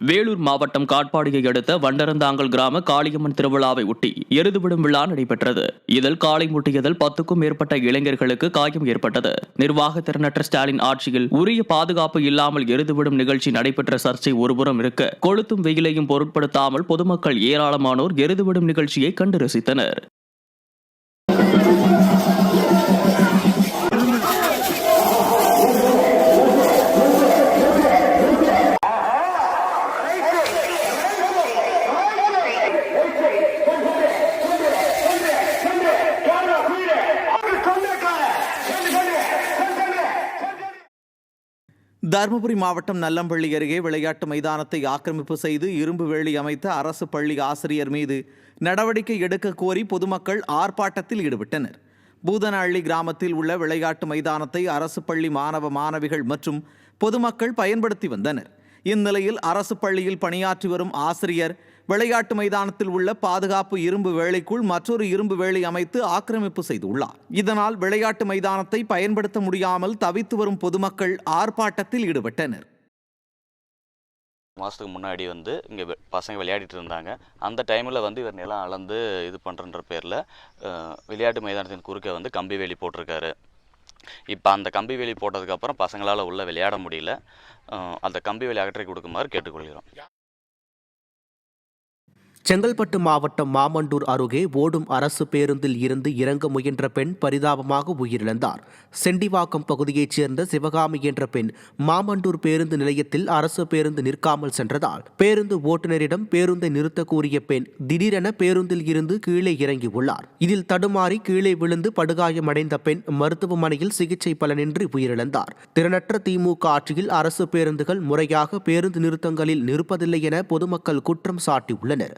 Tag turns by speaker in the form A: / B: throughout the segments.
A: வேலூர் மாவட்டம் காட்பாடியை அடுத்த வண்டரந்தாங்கல் கிராம காளியம்மன் திருவிழாவை ஒட்டி எருதுவிடும் விழா நடைபெற்றது. இதில் காளை முட்டியதில் 10க்கும் மேற்பட்ட இளைஞர்களுக்கு காயம் ஏற்பட்டது. நிர்வாக திறனற்ற ஸ்டாலின் ஆட்சியில் உரிய பாதுகாப்பு இல்லாமல் எருதுவிடும் நிகழ்ச்சி நடைபெற்ற சர்ச்சை ஒருபுறம் இருக்க, கொளுத்தும் வெயிலையும் பொருட்படுத்தாமல் பொதுமக்கள் ஏராளமானோர் எருதுவிடும் நிகழ்ச்சியை கண்டு ரசித்தனர்.
B: தருமபுரி மாவட்டம் நல்லம்பள்ளி அருகே விளையாட்டு மைதானத்தை ஆக்கிரமிப்பு செய்து இரும்பு வேலி அமைத்த அரசு பள்ளி ஆசிரியர் மீது நடவடிக்கை எடுக்க கோரி பொதுமக்கள் ஆர்ப்பாட்டத்தில் ஈடுபட்டனர். பூதனஹள்ளி கிராமத்தில் உள்ள விளையாட்டு மைதானத்தை அரசு பள்ளி மாணவ மாணவிகள் மற்றும் பொதுமக்கள் பயன்படுத்தி வந்தனர். இந்நிலையில் அரசு பள்ளியில் பணியாற்றி வரும் ஆசிரியர் விளையாட்டு மைதானத்தில் உள்ள பாதுகாப்பு இரும்பு வேலைக்குள் மற்றொரு இரும்பு வேலை அமைத்து ஆக்கிரமிப்பு செய்துள்ளார். இதனால் விளையாட்டு மைதானத்தை பயன்படுத்த முடியாமல் தவித்து வரும் பொதுமக்கள் ஆர்ப்பாட்டத்தில் ஈடுபட்டனர்.
C: மாதத்துக்கு முன்னாடி இங்கே பசங்க விளையாடிட்டு இருந்தாங்க. அந்த டைமில் இவர் நிலம் அளந்து இது பண்ணுறன்ற பேரில் விளையாட்டு மைதானத்தின் குறுக்க கம்பி வேலி போட்டிருக்காரு. இப்போ அந்த கம்பி வேலி போட்டதுக்கப்புறம் பசங்களால் உள்ளே விளையாட முடியல. அந்த கம்பி வேலி அகற்றி கொடுக்குமாறு கேட்டுக்கொள்கிறோம்.
D: செங்கல்பட்டு மாவட்டம் மாமண்டூர் அருகே ஓடும் அரசு பேருந்தில் இருந்து இறங்க முயன்ற பெண் பரிதாபமாக உயிரிழந்தார். செண்டிவாக்கம் பகுதியைச் சேர்ந்த சிவகாமி என்ற பெண் மாமண்டூர் பேருந்து நிலையத்தில் அரசு பேருந்து நிற்காமல் சென்றதால் பேருந்து ஓட்டுநரிடம் பேருந்தை நிறுத்த கூறிய பெண் திடீரென பேருந்தில் இருந்து கீழே இறங்கியுள்ளார். இதில் தடுமாறி கீழே விழுந்து படுகாயமடைந்த பெண் மருத்துவமனையில் சிகிச்சை பலனின்றி உயிரிழந்தார். திறனற்ற திமுக ஆட்சியில் அரசு பேருந்துகள் முறையாக பேருந்து நிறுத்தங்களில் நிற்பதில்லை என பொதுமக்கள் குற்றம் சாட்டியுள்ளனர்.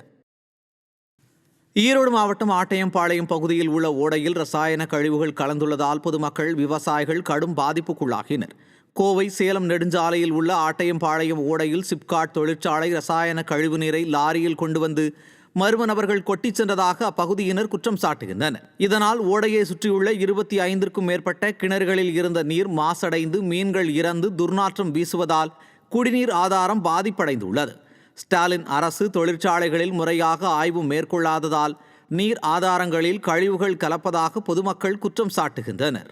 B: ஈரோடு மாவட்டம் ஆட்டையம்பாளையம் பகுதியில் உள்ள ஓடையில் ரசாயன கழிவுகள் கலந்துள்ளதால் பொதுமக்கள் விவசாயிகள் கடும் பாதிப்புக்குள்ளாகினர். கோவை சேலம் நெடுஞ்சாலையில் உள்ள ஆட்டையம்பாளையம் ஓடையில் சிப்காட் தொழிற்சாலை ரசாயன கழிவு நீரை லாரியில் கொண்டு வந்து மர்ம நபர்கள் கொட்டிச் சென்றதாக அப்பகுதியினர் குற்றம் சாட்டுகின்றனர். இதனால் ஓடையை சுற்றியுள்ள 25க்கும் மேற்பட்ட கிணறுகளில் இருந்த நீர் மாசடைந்து மீன்கள் இறந்து துர்நாற்றம் வீசுவதால் குடிநீர் ஆதாரம் பாதிப்படைந்துள்ளது. ஸ்டாலின் அரசு தொழிற்சாலைகளில் முறையாக ஆய்வு மேற்கொள்ளாததால் நீர் ஆதாரங்களில் கழிவுகள் கலப்பதாக பொதுமக்கள் குற்றம் சாட்டுகின்றனர்.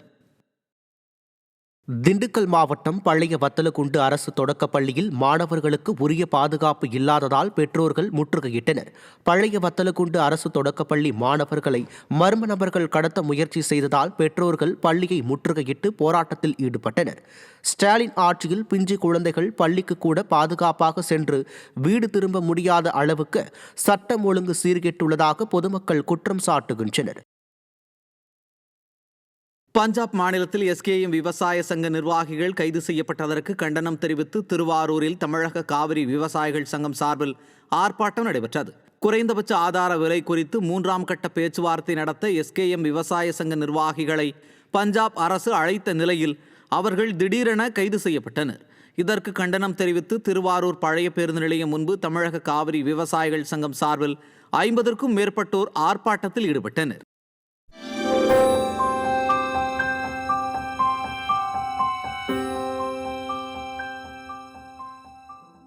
D: திண்டுக்கல் மாவட்டம் பழைய வத்தலகுண்டு அரசு தொடக்கப்பள்ளியில் மாணவர்களுக்கு உரிய பாதுகாப்பு இல்லாததால் பெற்றோர்கள் முற்றுகையிட்டனர். பழைய வத்தலகுண்டு அரசு தொடக்கப்பள்ளி மாணவர்களை மர்ம நபர்கள் கடத்த முயற்சி செய்ததால் பெற்றோர்கள் பள்ளியை முற்றுகையிட்டு போராட்டத்தில் ஈடுபட்டனர். ஸ்டாலின் ஆட்சியில் பிஞ்சு குழந்தைகள் பள்ளிக்கு கூட பாதுகாப்பாக சென்று வீடு திரும்ப முடியாத அளவுக்கு சட்டம் ஒழுங்கு சீர்கெட்டுள்ளதாக பொதுமக்கள் குற்றம் சாட்டுகின்றனர்.
B: பஞ்சாப் மாநிலத்தில் எஸ்கேஎம் விவசாய சங்க நிர்வாகிகள் கைது செய்யப்பட்டதற்கு கண்டனம் தெரிவித்து திருவாரூரில் தமிழக காவிரி விவசாயிகள் சங்கம் சார்பில் ஆர்ப்பாட்டம் நடைபெற்றது. குறைந்தபட்ச ஆதார விலை குறித்து 3ஆம் கட்ட பேச்சுவார்த்தை நடத்த எஸ்கேஎம் விவசாய சங்க நிர்வாகிகளை பஞ்சாப் அரசு அழைத்த நிலையில் அவர்கள் திடீரென கைது செய்யப்பட்டனர். இதற்கு கண்டனம் தெரிவித்து திருவாரூர் பழைய பேருந்து நிலையம் முன்பு தமிழக காவிரி விவசாயிகள் சங்கம் சார்பில் 50க்கும் மேற்பட்டோர் ஆர்ப்பாட்டத்தில் ஈடுபட்டனர்.